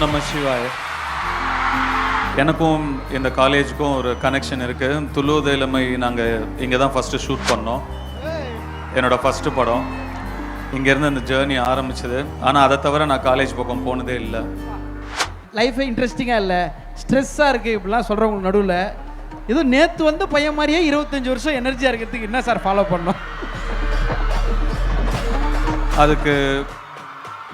நம சிவாய. எனக்கும் இந்த காலேஜுக்கும் ஒரு கனெக்ஷன் இருக்குது. துள்ளுவது இளமை நாங்கள் இங்கே தான் ஃபஸ்ட்டு ஷூட் பண்ணோம். என்னோடய ஃபஸ்ட்டு படம் இங்கேருந்து அந்த ஜேர்னி ஆரம்பிச்சது. ஆனால் அதை தவிர நான் காலேஜ் பக்கம் போனதே இல்லை. லைஃபே இன்ட்ரெஸ்டிங்காக இல்லை, ஸ்ட்ரெஸ்ஸாக இருக்குது இப்படிலாம் சொல்கிறவங்க நடுவில் இதுவும் நேற்று வந்து பையன் மாதிரியே 25 வருஷம் எனர்ஜியாக இருக்கிறதுக்கு என்ன சார் ஃபாலோ பண்ணோம்? அதுக்கு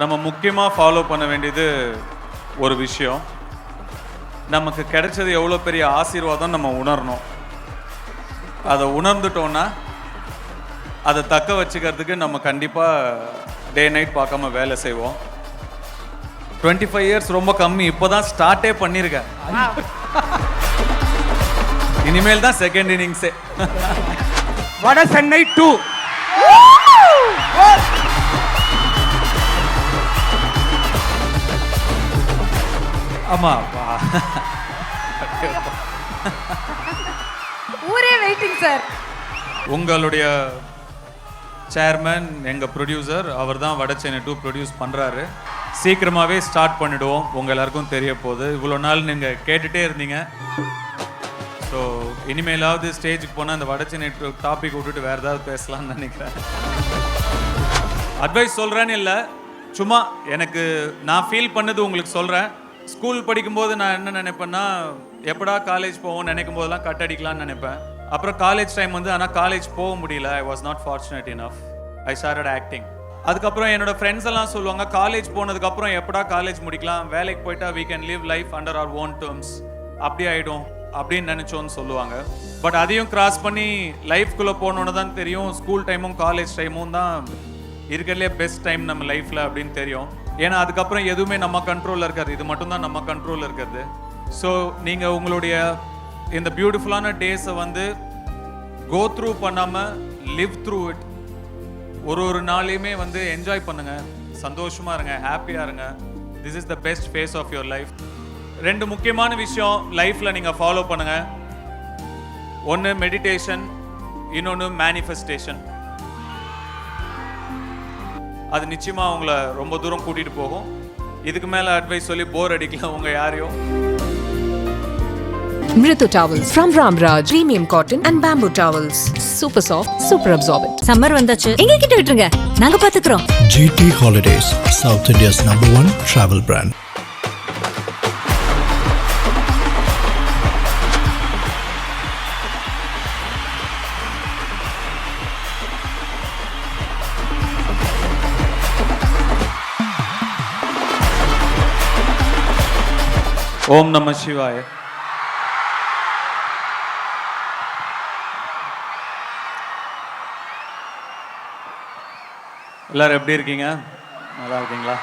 நம்ம முக்கியமாக ஃபாலோ பண்ண வேண்டியது ஒரு விஷயம். நமக்கு கிடைச்சது எவ்வளோ பெரிய ஆசீர்வாதம் நம்ம உணரணும். அதை உணர்ந்துட்டோன்னா அதை தக்க வச்சுக்கிறதுக்கு நம்ம கண்டிப்பாக டே நைட் பார்க்காம வேலை செய்வோம். 25 இயர்ஸ் ரொம்ப கம்மி, இப்போ தான் ஸ்டார்ட்டே பண்ணியிருக்கேன். இனிமேல் தான் செகண்ட் இன்னிங்ஸே. வட சென்னை 2. ஆமா, ஊரே வெயிட்டிங் சார். உங்களுடைய சேர்மன் எங்கள் ப்ரொடியூசர் அவர் தான் வட சென்னை 2 ப்ரொடியூஸ் பண்ணுறாரு. சீக்கிரமாகவே ஸ்டார்ட் பண்ணிவிடுவோம். உங்கள் எல்லாருக்கும் தெரிய போகுது. இவ்வளோ நாள் நீங்கள் கேட்டுகிட்டே இருந்தீங்க. ஸோ இனிமேலாவது ஸ்டேஜுக்கு போனால் அந்த வட சென்னை டாபிக் விட்டுட்டு வேறு ஏதாவது பேசலாம்னு நினைக்கிறேன். அட்வைஸ் சொல்கிறேன்னு இல்லை, சும்மா எனக்கு நான் ஃபீல் பண்ணது உங்களுக்கு சொல்கிறேன். ஸ்கூல் படிக்கும்போது நான் என்ன நினைப்பேன்னா, எப்படா காலேஜ் போவோம்னு நினைக்கும் போதெல்லாம் கட் அடிக்கலாம்னு நினைப்பேன். அப்புறம் காலேஜ் டைம் வந்து ஆனால் காலேஜ் போக முடியல. I was not fortunate enough. I started acting. அதுக்கப்புறம் என்னோட ஃப்ரெண்ட்ஸ் எல்லாம் சொல்லுவாங்க, காலேஜ் போனதுக்கப்புறம் எப்படா காலேஜ் முடிக்கலாம், வேலைக்கு போயிட்டா we can live life under our own terms, அப்படி ஆகிடும் அப்படின்னு நினச்சோன்னு சொல்லுவாங்க. பட் அதையும் கிராஸ் பண்ணி லைஃப்குள்ளே போனோன்னு தான் தெரியும், ஸ்கூல் டைமும் காலேஜ் டைமும் தான் இருக்கிறதுலே பெஸ்ட் டைம் நம்ம லைஃப்பில் அப்படின்னு தெரியும். ஏன்னா அதுக்கப்புறம் எதுவுமே நம்ம கண்ட்ரோலில் இருக்காது, இது மட்டும்தான் நம்ம கண்ட்ரோலில் இருக்கிறது. ஸோ நீங்கள் உங்களுடைய இந்த பியூட்டிஃபுல்லான டேஸை வந்து கோ த்ரூ பண்ணாமல் லிவ் த்ரூ இட். ஒரு நாளையுமே வந்து என்ஜாய் பண்ணுங்கள், சந்தோஷமாக இருங்க, ஹாப்பியாக இருங்க. This is the best phase of your life. 2 முக்கியமான விஷயம் லைஃப்பில் நீங்கள் ஃபாலோ பண்ணுங்கள். ஒன்று மெடிடேஷன், இன்னொன்று மேனிஃபெஸ்டேஷன். அது நிச்சயமாக உங்களை ரொம்ப தூரம் கூட்டிகிட்டு போகும். இதுக்கு மேலே அட்வைஸ் சொல்லி போர் அடிக்கலாம் உங்கள் யாரையும். Mritu towels from Ramraj, premium cotton and bamboo towels, super soft, super absorbent. Summer வந்தாச்சு, எங்க கிட்ட விட்டுருங்க, நாங்க பாத்துக்கிறோம். GT Holidays, South India's #1 travel brand. ஓம் நம சிவாய. எல்லாரும் எப்படி இருக்கீங்க? நல்லா இருக்கீங்களா?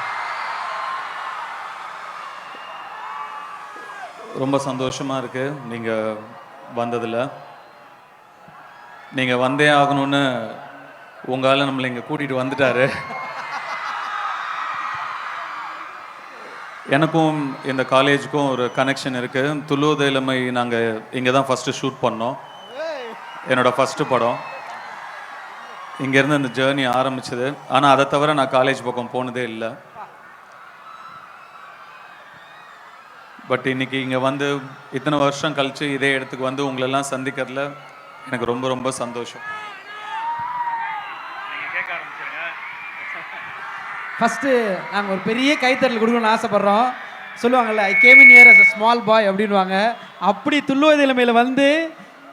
ரொம்ப சந்தோஷமா இருக்கு நீங்க வந்ததில். நீங்க வந்தே ஆகணும்னு உங்களால் நம்மளை இங்கே கூட்டிகிட்டு வந்துட்டாரு. எனக்கும் இந்த காலேஜுக்கும் ஒரு கனெக்ஷன் இருக்குது. துள்ளுவது இளமை நாங்கள் இங்கே தான் ஃபஸ்ட்டு ஷூட் பண்ணோம். என்னோடய ஃபஸ்ட்டு படம் இங்கேருந்து அந்த ஜேர்னி ஆரம்பிச்சது. ஆனால் அதை தவிர நான் காலேஜ் பக்கம் போனதே இல்லை. பட் இன்றைக்கி இங்கே வந்து இத்தனை வருஷம் கழித்து இதே இடத்துக்கு வந்து உங்களெல்லாம் சந்திக்கிறதுல எனக்கு ரொம்ப ரொம்ப சந்தோஷம். ஃபஸ்ட்டு நாங்கள் ஒரு பெரிய கைத்தறல் கொடுக்கணும்னு ஆசைப்பட்றோம். சொல்லுவாங்கள்ல, I came in here as a small boy அப்படின்வாங்க. அப்படி துள்ளுவது இளமையில் வந்து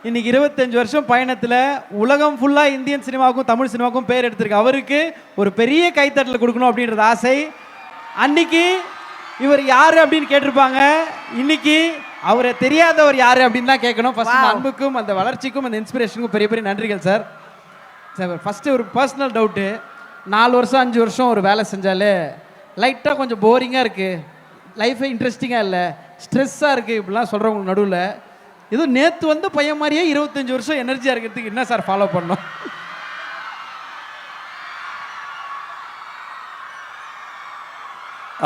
இன்றைக்கி 25 வருஷம் பயணத்தில் உலகம் ஃபுல்லாக இந்தியன் சினிமாவுக்கும் தமிழ் சினிமாவுக்கும் பேர் எடுத்திருக்கு. அவருக்கு ஒரு பெரிய கைத்தட்டல் கொடுக்கணும் அப்படின்றது ஆசை. அன்னைக்கு இவர் யார் அப்படின்னு கேட்டிருப்பாங்க, இன்னைக்கு அவரை தெரியாதவர் யார் அப்படின்னு தான் கேட்கணும். ஃபஸ்ட் அன்புக்கும் அந்த வளர்ச்சிக்கும் அந்த இன்ஸ்பிரேஷனுக்கும் பெரிய பெரிய நன்றிகள் சார். சார் ஃபஸ்ட்டு ஒரு பர்சனல் டவுட்டு, 4 வருஷம் 5 வருஷம் ஒரு வேலை செஞ்சாலே லைட்டாக கொஞ்சம் போரிங்காக இருக்குது, லைஃபே இன்ட்ரெஸ்டிங்காக இல்லை, ஸ்ட்ரெஸ்ஸாக இருக்குது இப்படிலாம் சொல்கிறவங்க நடுவில் இதுவும் நேற்று வந்து பையன் மாதிரியே 25 வருஷம் எனர்ஜியாக இருக்கிறதுக்கு என்ன சார் ஃபாலோ பண்ணோம்?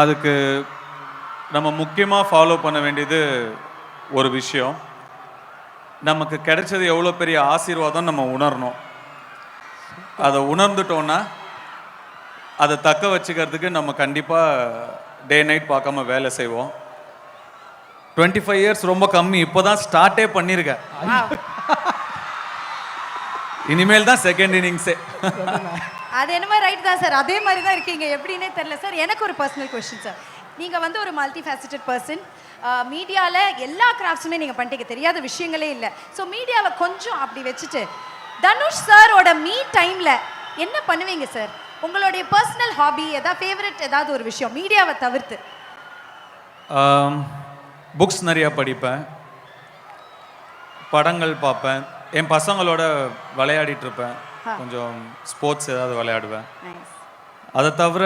அதுக்கு நம்ம முக்கியமாக ஃபாலோ பண்ண வேண்டியது ஒரு விஷயம். நமக்கு கிடைச்சது எவ்வளோ பெரிய ஆசீர்வாதம் நம்ம உணரணும். அதை உணர்ந்துட்டோன்னா அதை தக்க வச்சுக்கிறதுக்கு நம்ம கண்டிப்பாக டே நைட் பார்க்காம வேலை செய்வோம். 25 இயர்ஸ் ரொம்ப கம்மி, இப்போ தான் ஸ்டார்ட்டே பண்ணியிருக்கேன். இனிமேல் தான் செகண்ட் இன்னிங்ஸே. அது என்னமோ ரைட் தான் சார், அதே மாதிரி தான் இருக்கீங்க, எப்படின்னே தெரியல சார். எனக்கு ஒரு பர்சனல் கொஸ்டின் சார். நீங்கள் வந்து ஒரு மல்டி ஃபேசிட்டட் பர்சன், மீடியாவில் எல்லா கிராஃப்ட்ஸுமே நீங்கள் பண்ணிட்டீங்க, தெரியாத விஷயங்களே இல்லை. ஸோ மீடியாவை கொஞ்சம் அப்படி வச்சுட்டு தனுஷ் சாரோட மீ டைமில் என்ன பண்ணுவீங்க சார்? உங்களுடைய பர்சனல் ஹாபி ஏதாவது ஃபேவரட் ஏதாவது ஒரு விஷயம் மீடியாவை தவிர்த்து? புக்ஸ் நிறையா படிப்பேன், படங்கள் பார்ப்பேன், என் பசங்களோட விளையாடிட்டு இருப்பேன், கொஞ்சம் ஸ்போர்ட்ஸ் ஏதாவது விளையாடுவேன். அதை தவிர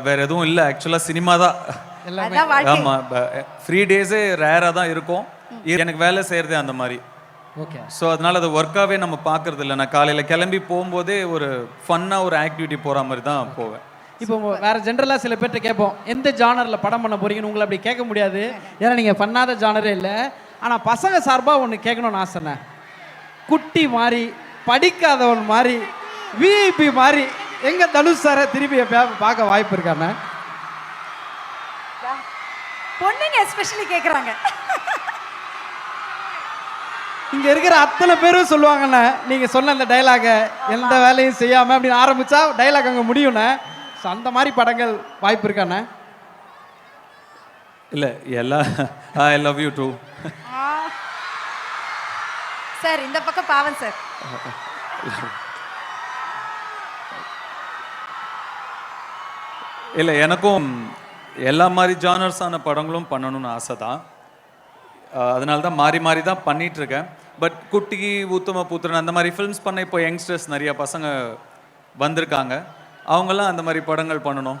வேற எதுவும் இல்லை. ஆக்சுவலாக சினிமா தான். ஆமாம், ஃப்ரீ டேஸே ரேராக தான் இருக்கும். எனக்கு வேலை செய்கிறதே அந்த மாதிரி. ஓகே. ஸோ அதனால அது ஒர்க்காகவே நம்ம பார்க்கறது இல்லை. நான் காலையில் கிளம்பி போகும்போதே ஒரு ஃபன்னாக ஒரு ஆக்டிவிட்டி போகிற மாதிரி தான் போவேன். இப்போ வேற ஜென்ரலாக சில பேர்கிட்ட கேட்போம், எந்த ஜானரில் படம் பண்ண போறீங்கன்னு. உங்களை அப்படி கேட்க முடியாது, ஏன்னா நீங்கள் பண்ணாத ஜானரே இல்லை. ஆனால் பசங்க சார்பாக ஒன்று கேட்கணும்னு ஆசைண்ணே. குட்டி மாதிரி, படிக்காதவன் மாதிரி, விஐபி மாதிரி எங்க தனுஷ் சாரை திருப்பி பார்க்க வாய்ப்பு இருக்காண்ணே? பொண்ணுங்க எஸ்பெஷலி கேட்குறாங்க. இங்க இருக்கிற அத்தனை பேரும் சொல்லுவாங்கண்ணே, நீங்க சொன்ன அந்த டைலாக எந்த வேலையும் செய்யாம அப்படின்னு ஆரம்பிச்சா டைலாக் அங்கே முடியும்ண்ணே. ஸோ அந்த மாதிரி படங்கள் வாய்ப்பு இருக்காண்ணே? இல்லை, எல்லா I love you too sir. இந்த பக்கம் பாவன் சார். இல்லை, எனக்கும் எல்லா மாதிரி ஜானர்ஸான படங்களும் பண்ணணும்னு ஆசை தான். அதனால தான் மாறி மாறி தான் பண்ணிகிட்ருக்கேன். பட் குட்டி, உத்தம புத்திரன் அந்த மாதிரி ஃபிலிம்ஸ் பண்ண இப்போ யங்ஸ்டர்ஸ் நிறைய பசங்க வந்திருக்காங்க. அவங்கெல்லாம் அந்த மாதிரி படங்கள் பண்ணணும்.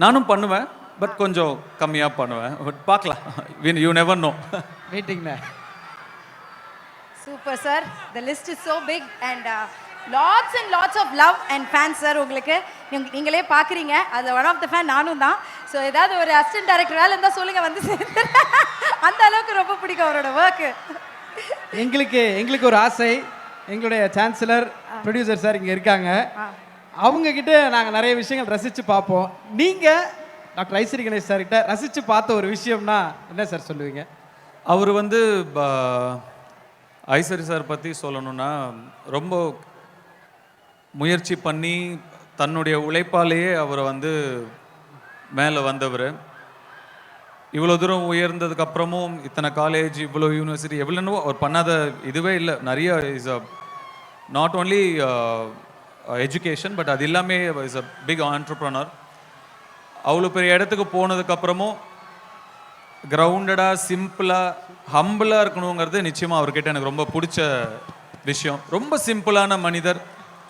நானும் பண்ணுவேன், பட் கொஞ்சம் கம்மியாக பண்ணுவேன். பட் பார்க்கலாம், யூ நெவர் நோ. வெயிட்டிங்ண்ணே. Super sir. The list is so big and lots and lots of love and fans sir. உங்களுக்கு நீங்களே பார்க்குறீங்க, அது ஒன் ஆஃப் த ஃபேன் நானும் தான். ஸோ ஏதாவது ஒரு அசிஸ்டன்ட் டைரக்டர் வேலை இருந்தால் சொல்லுங்கள், வந்து சேர்ந்து. அந்த அளவுக்கு ரொம்ப பிடிக்கும் அவரோட ஒர்க்கு. எங்களுக்கு ஒரு ஆசை, எங்களுடைய சான்சலர் ப்ரொடியூசர் சார் இங்கே இருக்காங்க, அவங்கக்கிட்ட நாங்கள் நிறைய விஷயங்கள் ரசித்து பார்ப்போம். நீங்கள் டாக்டர் ஐஸ்வரி கணேஷ் சார்கிட்ட ரசித்து பார்த்த ஒரு விஷயம்னா என்ன சார் சொல்லுவீங்க? அவர் வந்து ஐஸ்வரி சார் பற்றி சொல்லணும்னா ரொம்ப முயற்சி பண்ணி தன்னுடைய உழைப்பாலேயே அவரை வந்து மேலே வந்தவர். இவ்வளோ தூரம் உயர்ந்ததுக்கு அப்புறமும் இத்தனை காலேஜ், இவ்வளோ யூனிவர்சிட்டி, எவ்வளோ அவர் பண்ணாத இதுவே இல்லை. நிறைய is a not only education, but அது எல்லாமே இஸ் அ பிக் ஆண்டர்ப்ரனர். அவ்வளோ பெரிய இடத்துக்கு போனதுக்கப்புறமும் கிரவுண்டடாக, சிம்பிளாக, ஹம்பிளாக இருக்கணுங்கிறது நிச்சயமாக அவர்கிட்ட எனக்கு ரொம்ப பிடிச்ச விஷயம். ரொம்ப சிம்பிளான மனிதர்,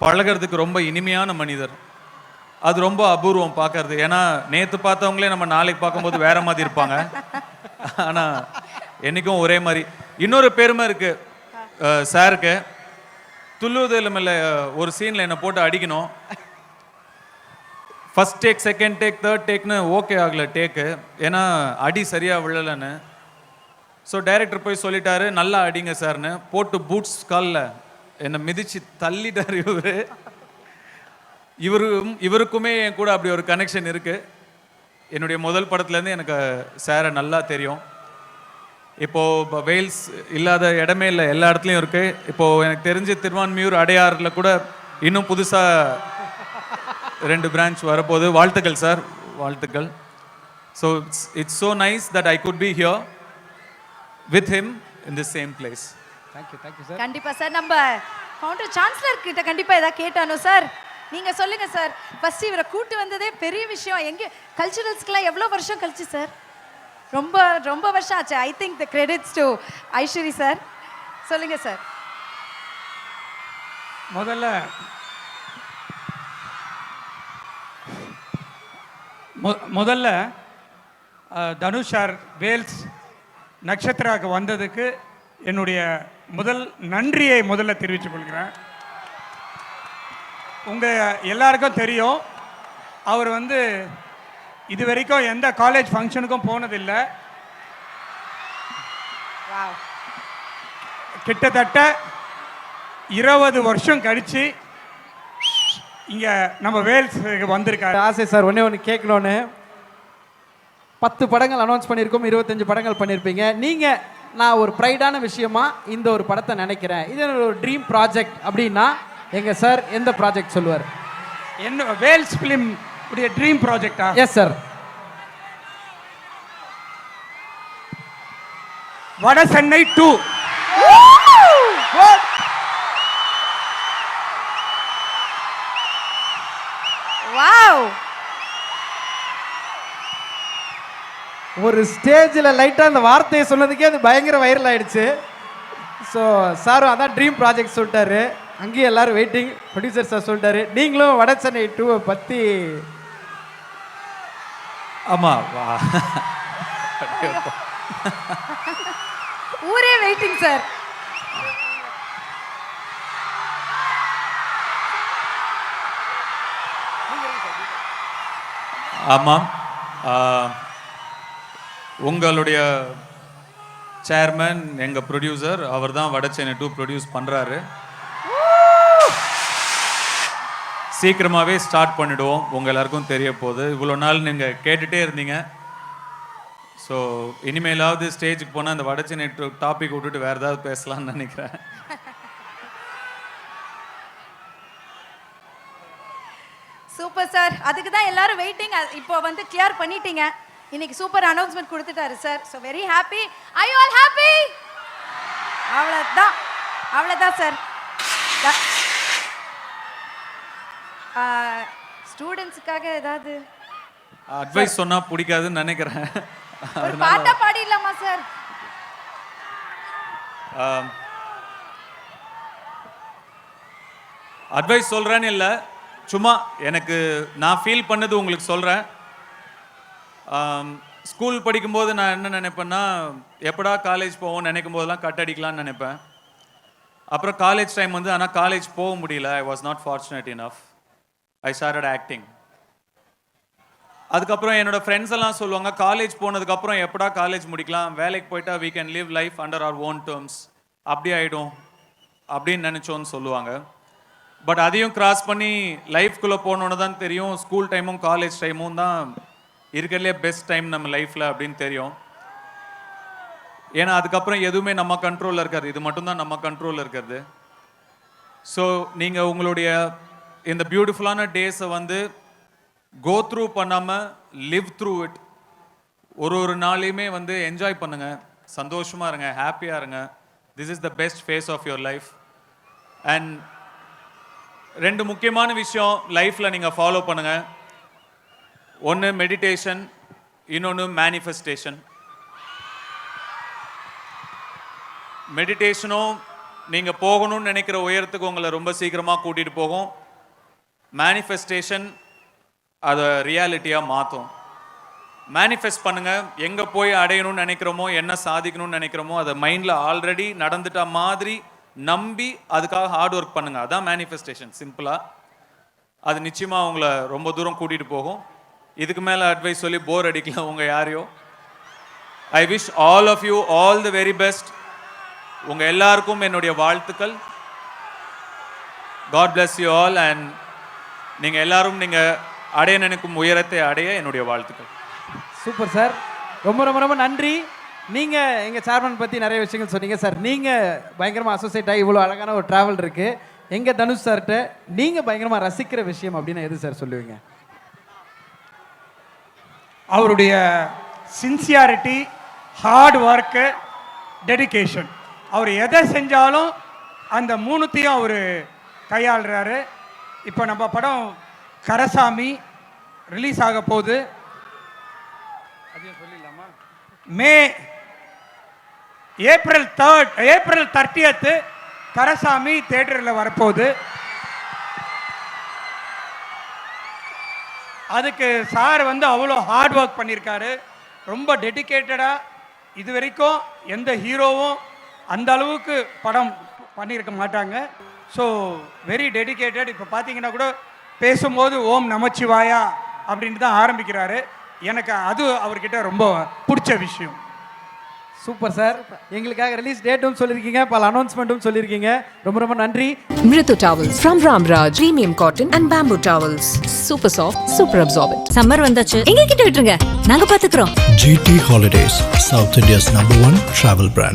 பழகிறதுக்கு ரொம்ப இனிமையான மனிதர். அது ரொம்ப அபூர்வம் பார்க்கறது. ஏன்னா நேற்று பார்த்தவங்களே நம்ம நாளைக்கு பார்க்கும்போது வேற மாதிரி இருப்பாங்க, ஆனால் என்றைக்கும் ஒரே மாதிரி. இன்னொரு பெருமை இருக்குது சாருக்கு. துள்ளுவதில் ஒரு சீனில் என்னை போட்டு அடிக்கணும். First take, second take, third டேக்னு ஓகே ஆகலை டேக்கு, ஏன்னா அடி சரியாக விழலைன்னு. ஸோ டைரக்டர் போய் சொல்லிட்டாரு, நல்லா அடிங்க சார்னு. போட்டு பூட்ஸ் காலில் என்னை மிதித்து தள்ளிட்டார் இவருக்குமே என் கூட அப்படி ஒரு கனெக்ஷன் இருக்குது. என்னுடைய முதல் படத்துலேருந்து எனக்கு சாரை நல்லா தெரியும். இப்போது வெயில்ஸ் இல்லாத இடமே இல்லை, எல்லா இடத்துலையும் இருக்குது. இப்போது எனக்கு தெரிஞ்சு திருவான்மியூர், அடையாறில் கூட இன்னும் புதுசாக 2 பிரான்ச் வரப்போகுது. வாழ்த்துக்கள் சார், வாழ்த்துக்கள். So it's so nice that I could be here with him in the same place. Thank you sir. கண்டிப்பாக சார். நம்ம கவுண்டர் சான்சலர் கிட்ட கண்டிப்பாக ஏதாவது கேட்டானோ சார்? நீங்கள் சொல்லுங்கள் சார். ஃபஸ்ட்டு இவரை கூட்டு வந்ததே பெரிய விஷயம். எங்கே கல்ச்சுரல்ஸ்க்கெலாம் எவ்வளோ வருஷம் கழிச்சு சார்? ரொம்ப ரொம்ப வருஷம் ஆச்சு. I think the credits to Ishari sir. சொல்லுங்கள் சார். முதல்ல தனுஷ் சார் வேல்ஸ் நட்சத்திராவுக்கு வந்ததுக்கு என்னுடைய முதல் நன்றியை முதல்ல தெரிவித்துக் கொள்கிறேன். உங்கள் எல்லாருக்கும் தெரியும், அவர் வந்து இது வரைக்கும் எந்த காலேஜ் ஃபங்க்ஷனுக்கும் போனதில்லை. கிட்டத்தட்ட 20 வருஷம் கழித்து இங்கே நம்ம வேல்ஸுக்கு வந்திருக்காரு. ஆசை சார், ஒன்று கேட்கணுன்னு. 10 படங்கள் அனௌன்ஸ் பண்ணியிருக்கோம், 25 படங்கள் பண்ணியிருப்பீங்க. நீங்கள் நான் ஒரு ப்ரைடான விஷயமா இந்த ஒரு படத்தை நினைக்கிறேன், இது ஒரு ட்ரீம் ப்ராஜெக்ட் அப்படின்னா எங்கள் சார் எந்த ப்ராஜெக்ட் சொல்லுவார்? என்ன வேல்ஸ் ஃபிலிம் உடைய ட்ரீம் ப்ராஜெக்டா? Yes sir. Vada Chennai 2. Wow. ஒரு ஸ்டேஜில் லைட்டாக அந்த வார்த்தையை சொன்னதுக்கே அது பயங்கர வைரல் ஆயிடுச்சு. ஸோ சாரும் அதான் ட்ரீம் ப்ராஜெக்ட் சொல்லிட்டாரு, அங்கேயும் எல்லாரும் வெயிட்டிங். ப்ரொடியூசர் சார் சொல்லிட்டாரு, நீங்களும் வட சென்னை 2 பற்றி. ஆமாம், ஊரே வெயிட்டிங் சார். ஆமாம். உங்களுடைய சேர்மன் எங்கள் ப்ரொடியூசர், அவர் தான் வட சென்னை 2 ப்ரொடியூஸ் பண்ணுறாரு. சீக்கிரமாகவே ஸ்டார்ட் பண்ணிவிடுவோம், உங்கள் எல்லாருக்கும் தெரிய போகுது. இவ்வளோ நாள் நீங்கள் கேட்டுகிட்டே இருந்தீங்க. ஸோ இனிமேலாவது ஸ்டேஜுக்கு போனால் அந்த வட சென்னை டாபிக் விட்டுட்டு வேறு ஏதாவது பேசலாம்னு நினைக்கிறேன். Super sir. அதுக்கு தான் எல்லாரும் வெயிட்டிங். இப்போ வந்து கிளியர் பண்ணிட்டீங்க. இன்னைக்கு சூப்பர் அனௌன்ஸ்மெண்ட் கொடுத்துட்டாரு sir. So very happy. I you all happy? அவ்வளோதான், அவ்வளோதான் சார். ஸ்டூடெண்ட்ஸுக்காக ஏதாவது அட்வைஸ் சொன்னால் பிடிக்காதுன்னு நினைக்கிறேன். ஒரு பாட்டா பாடிடலாமா சார்? அட்வைஸ் சொல்கிறேன்னு இல்லை, சும்மா எனக்கு நான் ஃபீல் பண்ணது உங்களுக்கு சொல்கிறேன். ஸ்கூல் படிக்கும்போது நான் என்ன நினைப்பேன்னா, எப்படா காலேஜ் போவோம்னு நினைக்கும் போதெல்லாம் கட் அடிக்கலான்னு நினைப்பேன். அப்புறம் காலேஜ் டைம் வந்து, ஆனால் காலேஜ் போக முடியல. I was not fortunate enough. I started acting. அதுக்கப்புறம் என்னோட ஃப்ரெண்ட்ஸ் எல்லாம் சொல்லுவாங்க, காலேஜ் போனதுக்கப்புறம் எப்படா காலேஜ் முடிக்கலாம், வேலைக்கு போயிட்டா we can live life under our own terms, அப்படி ஆகிடும் அப்படின்னு நினச்சோன்னு சொல்லுவாங்க. பட் அதையும் கிராஸ் பண்ணி லைஃப்குள்ளே போனோன்னு தான் தெரியும், ஸ்கூல் டைமும் காலேஜ் டைமும் தான் இருக்கிறதுலே பெஸ்ட் டைம் நம்ம லைஃப்பில் அப்படின்னு தெரியும். ஏன்னா அதுக்கப்புறம் எதுவுமே நம்ம கண்ட்ரோலில் இருக்காது, இது மட்டும்தான் நம்ம கண்ட்ரோலில் இருக்கிறது. ஸோ நீங்கள் உங்களுடைய இந்த பியூட்டிஃபுல்லான டேஸை வந்து கோ த்ரூ பண்ணாமல் லிவ் த்ரூ இட். ஒரு நாளையுமே வந்து என்ஜாய் பண்ணுங்க, சந்தோஷமாக இருங்க, ஹாப்பியாக இருங்க. This is the best phase of your life. And 2 முக்கியமான விஷயம் லைஃப்பில் நீங்கள் ஃபாலோ பண்ணுங்கள். ஒன்று மெடிடேஷன், இன்னொன்று மேனிஃபெஸ்டேஷன். மெடிடேஷனும் நீங்கள் போகணும்னு நினைக்கிற உயரத்துக்கு உங்களை ரொம்ப சீக்கிரமாக கூட்டிகிட்டு போகும். மேனிஃபெஸ்டேஷன் அதை ரியாலிட்டியாக மாற்றும். மேனிஃபெஸ்ட் பண்ணுங்கள், எங்கே போய் அடையணும்னு நினைக்கிறோமோ, என்ன சாதிக்கணும்னு நினைக்கிறோமோ அதை மைண்டில் ஆல்ரெடி நடந்துட்ட மாதிரி நம்பி அதுக்காக ஹார்ட் ஒர்க் பண்ணுங்கள். அதான் மேனிஃபெஸ்டேஷன் சிம்பிளாக. அது நிச்சயமாக உங்களை ரொம்ப தூரம் கூட்டிகிட்டு போகும். இதுக்கு மேலே அட்வைஸ் சொல்லி போர் அடிக்கலாம் உங்கள் யாரையோ. I wish all of you all the very best. உங்கள் எல்லாருக்கும் என்னுடைய வாழ்த்துக்கள். God bless you all. And நீங்கள் எல்லாரும் நீங்கள் அடைய நினைக்கும் உயரத்தை அடைய என்னுடைய வாழ்த்துக்கள். சூப்பர் சார், ரொம்ப ரொம்ப ரொம்ப நன்றி. நீங்கள் எங்கள் சேர்மன் பற்றி நிறைய விஷயங்கள் சொன்னீங்க சார். நீங்கள் பயங்கரமாக அசோசியேட் ஆகி இவ்வளோ அழகான ஒரு ட்ராவல் இருக்குது. எங்கள் தனுஷ் சார்கிட்ட நீங்கள் பயங்கரமாக ரசிக்கிற விஷயம் அப்படின்னு எது சார் சொல்லுவீங்க? அவருடைய சின்சியாரிட்டி, ஹார்ட் ஒர்க்கு, டெடிகேஷன். அவர் எதை செஞ்சாலும் அந்த 3த்தையும் அவர் கையாளுறாரு. இப்போ நம்ம படம் கரசாமி ரிலீஸ் ஆக போகுது. அதையும் சொல்லிடலாமா? ஏப்ரல் 30 கரசாமி தியேட்டரில் வரப்போகுது. அதுக்கு சார் வந்து அவ்வளோ ஹார்ட் ஒர்க் பண்ணியிருக்காரு, ரொம்ப டெடிக்கேட்டடாக. இது வரைக்கும் எந்த ஹீரோவும் அந்த அளவுக்கு படம் பண்ணியிருக்க மாட்டாங்க. So very dedicated. இப்போ பார்த்தீங்கன்னா கூட பேசும்போது ஓம் நமச்சிவாயா அப்படின்ட்டு தான் ஆரம்பிக்கிறாரு. எனக்கு அது அவர்கிட்ட ரொம்ப பிடிச்ச விஷயம். Super sir. எங்களுக்காக ரிலீஸ் டேட்டும் சொல்லியிருக்கீங்க, பல அனௌன்ஸ்மெண்ட்டும் சொல்லியிருக்கீங்க. ரொம்ப ரொம்ப நன்றி. Mritu towels from Ramraj. Premium cotton and bamboo towels. Super soft, super absorbent. Summer வந்தாச்சு, எங்க கிட்ட விட்டுருங்க, நாங்க பாத்துக்கிறோம். GT Holidays, South India's #1 travel brand.